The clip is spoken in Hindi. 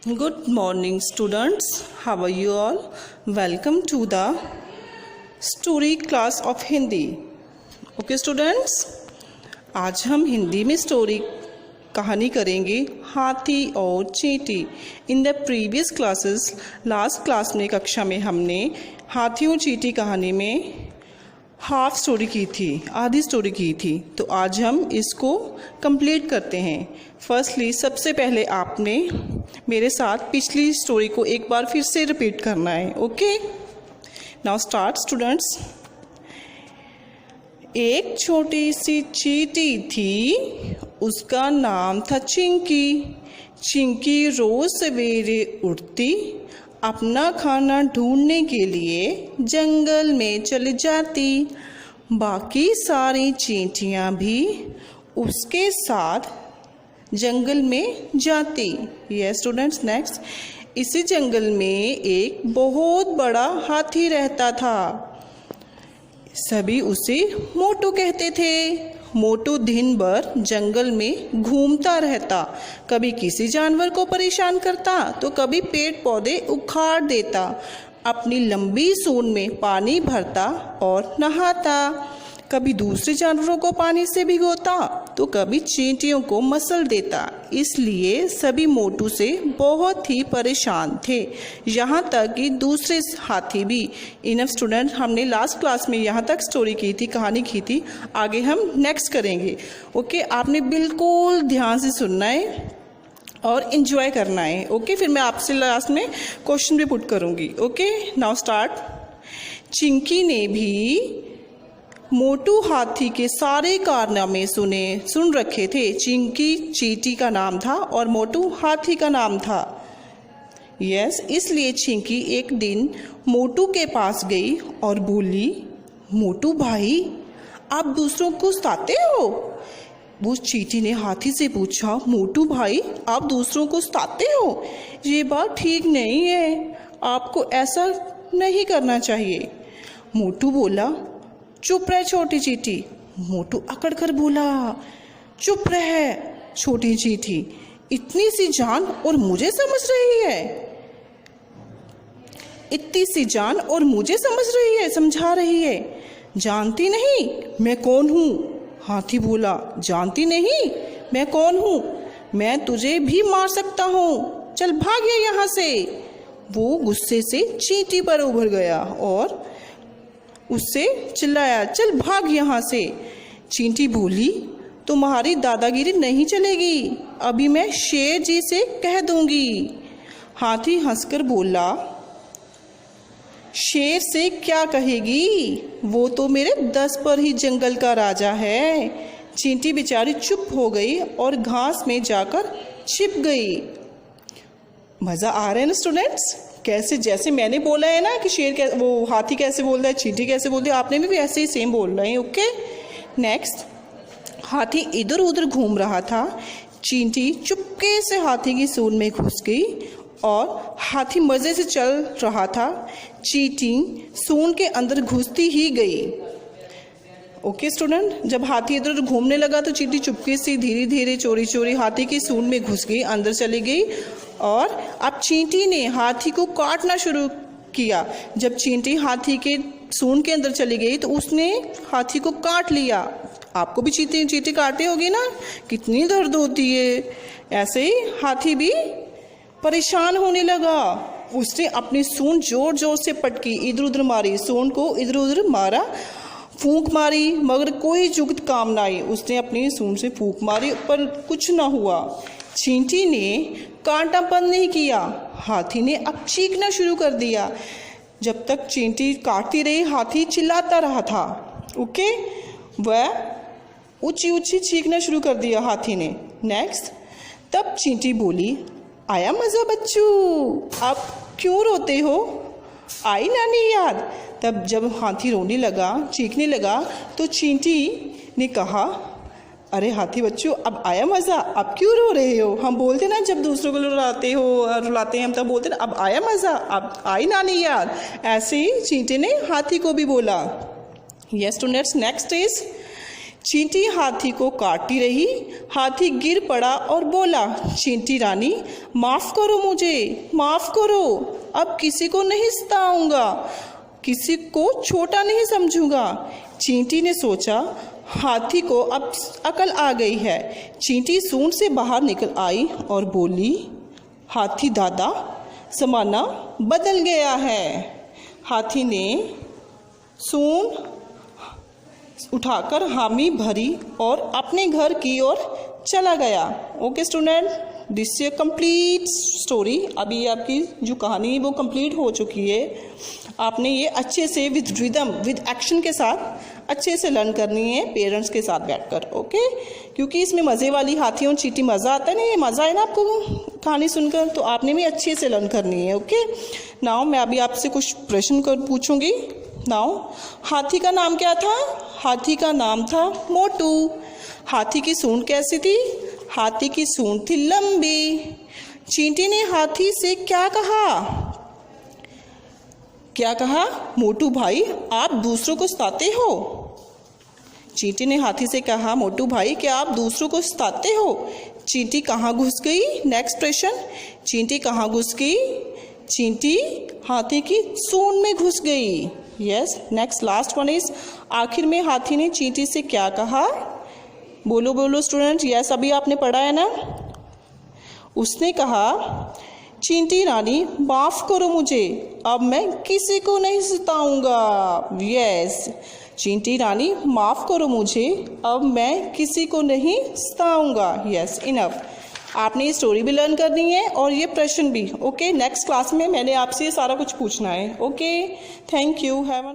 Good morning, students. How are you all? Welcome to the story class of Hindi. Okay, students. आज हम हिंदी में स्टोरी कहानी करेंगे हाथी और चींटी। In the previous classes last class में कक्षा में हमने हाथी और चींटी कहानी में हाफ स्टोरी की थी, आधी स्टोरी की थी। तो आज हम इसको कंप्लीट करते हैं। फर्स्टली सबसे पहले आपने मेरे साथ पिछली स्टोरी को एक बार फिर से रिपीट करना है। Okay, now start students. एक छोटी सी चींटी थी, उसका नाम था चिंकी। चिंकी रोज सवेरे उठती, अपना खाना ढूंढने के लिए जंगल में चली जाती। बाकी सारी चींटियां भी उसके साथ जंगल में जाती। Yes students, next. इसी जंगल में एक बहुत बड़ा हाथी रहता था। सभी उसे मोटू कहते थे। मोटू दिन भर जंगल में घूमता रहता, कभी किसी जानवर को परेशान करता तो कभी पेड़ पौधे उखाड़ देता, अपनी लंबी सूंड में पानी भरता और नहाता, कभी दूसरे जानवरों को पानी से भिगोता तो कभी चींटियों को मसल देता। इसलिए सभी मोटू से बहुत ही परेशान थे, यहाँ तक कि दूसरे हाथी भी। इनफ स्टूडेंट, हमने लास्ट क्लास में यहाँ तक स्टोरी की थी, कहानी की थी। आगे हम नेक्स्ट करेंगे। ओके, आपने बिल्कुल ध्यान से सुनना है और इन्जॉय करना है। ओके, फिर मैं आपसे लास्ट में क्वेश्चन भी पुट करूँगी। Okay, now start. चिंकी ने भी मोटू हाथी के सारे कारनामे सुन रखे थे। चिंकी चींटी का नाम था और मोटू हाथी का नाम था। यस, इसलिए चिंकी एक दिन मोटू के पास गई और बोली, मोटू भाई, आप दूसरों को सताते हो? वो चींटी ने हाथी से पूछा, मोटू भाई, आप दूसरों को सताते हो? ये बात ठीक नहीं है, आपको ऐसा नहीं करना चाहिए। मोटू बोला, चुप रह छोटी चींटी। मोटू अकड़ कर बोला, चुप रह छोटी चींटी, इतनी सी जान और मुझे समझ रही है, इतनी सी जान और मुझे समझा रही है, जानती नहीं मैं कौन हूँ? हाथी बोला, जानती नहीं मैं कौन हूँ? मैं तुझे भी मार सकता हूँ, चल भाग यहाँ से। वो गुस्से से चींटी पर उभर गया और उससे चिल्लाया, चल भाग यहाँ से। चींटी बोली, तुम्हारी दादागिरी नहीं चलेगी, अभी मैं शेर जी से कह दूंगी। हाथी हंसकर बोला, शेर से क्या कहेगी, वो तो मेरे 10 पर ही जंगल का राजा है। चींटी बेचारी चुप हो गई और घास में जाकर छिप गई। मज़ा आ रहा है ना स्टूडेंट्स? कैसे, जैसे मैंने बोला है ना कि वो हाथी कैसे बोलता है, चींटी कैसे बोलती है, आपने भी ऐसे ही सेम बोल रहे हैं। Okay, next. हाथी इधर उधर घूम रहा था। चींटी चुपके से हाथी की सूंड में घुस गई और हाथी मज़े से चल रहा था। चींटी सूंड के अंदर घुसती ही गई। ओके स्टूडेंट, जब हाथी इधर उधर घूमने लगा तो चींटी चुपके से धीरे धीरे चोरी चोरी हाथी की सूंड में घुस गई, अंदर चली गई। और अब चींटी ने हाथी को काटना शुरू किया। जब चींटी हाथी के सूंड के अंदर चली गई तो उसने हाथी को काट लिया। आपको भी चींटी काटती होगी ना, कितनी दर्द होती है। ऐसे ही हाथी भी परेशान होने लगा। उसने अपनी सूंड जोर जोर से पटकी, इधर उधर मारी, सूंड को इधर उधर मारा, फूंक मारी, मगर कोई जुगत काम ना आई। उसने अपनी सूंड से फूंक मारी पर कुछ ना हुआ। चींटी ने कांटा बंद नहीं किया। हाथी ने अब चीखना शुरू कर दिया। जब तक चींटी काटती रही, हाथी चिल्लाता रहा था। ओके, वह ऊंची ऊंची चीखना शुरू कर दिया हाथी ने। नेक्स्ट। तब चींटी बोली, आया मज़ा बच्चू, आप क्यों रोते हो? आई नानी याद? तब जब हाथी रोने लगा, चीखने लगा तो चींटी ने कहा, अरे हाथी बच्चों, अब आया मज़ा, अब क्यों रो रहे हो? हम बोलते ना जब दूसरों को रुलाते हैं हम तब बोलते ना, अब आया मज़ा, अब आई नानी याद। ऐसे ही चींटी ने हाथी को भी बोला। यस स्टूडेंट्स, नेक्स्ट इज चींटी हाथी को काटती रही। हाथी गिर पड़ा और बोला, चींटी रानी माफ़ करो मुझे, माफ़ करो, अब किसी को नहीं सताऊंगा, किसी को छोटा नहीं समझूंगा। चींटी ने सोचा, हाथी को अब अकल आ गई है। चींटी सूंड से बाहर निकल आई और बोली, हाथी दादा ज़माना बदल गया है। हाथी ने सूंड उठाकर हामी भरी और अपने घर की ओर चला गया। Okay student, this is complete story. अभी आपकी जो कहानी वो कंप्लीट हो चुकी है। आपने ये अच्छे से विद रिदम विद एक्शन के साथ अच्छे से लर्न करनी है पेरेंट्स के साथ बैठकर। ओके, क्योंकि इसमें मज़े वाली हाथी और चींटी मज़ा आता है ना, ये मज़ा है ना आपको कहानी सुनकर, तो आपने भी अच्छे से लर्न करनी है। ओके, नाउ मैं अभी आपसे कुछ प्रश्न पूछूंगी। नाउ, हाथी का नाम क्या था? हाथी का नाम था मोटू। हाथी की सूंड कैसी थी? हाथी की सूंड थी लंबी। चींटी ने हाथी से क्या कहा? क्या कहा? मोटू भाई आप दूसरों को सताते हो। चींटी ने हाथी से कहा, मोटू भाई क्या आप दूसरों को सताते हो? चींटी कहाँ घुस गई? नेक्स्ट प्रश्न, चींटी कहाँ घुस गई? चींटी हाथी की सूंड में घुस गई। Yes, next last one is, आखिर में हाथी ने चींटी से क्या कहा? बोलो बोलो स्टूडेंट, यस अभी आपने पढ़ा है ना। उसने कहा, चींटी रानी माफ़ करो मुझे, अब मैं किसी को नहीं सताऊंगा। यस, चींटी रानी माफ़ करो मुझे, अब मैं किसी को नहीं सताऊंगा। Yes, enough. आपने ये स्टोरी भी लर्न करनी है और ये प्रश्न भी। ओके, नेक्स्ट क्लास में मैंने आपसे ये सारा कुछ पूछना है। Okay, thank you, have a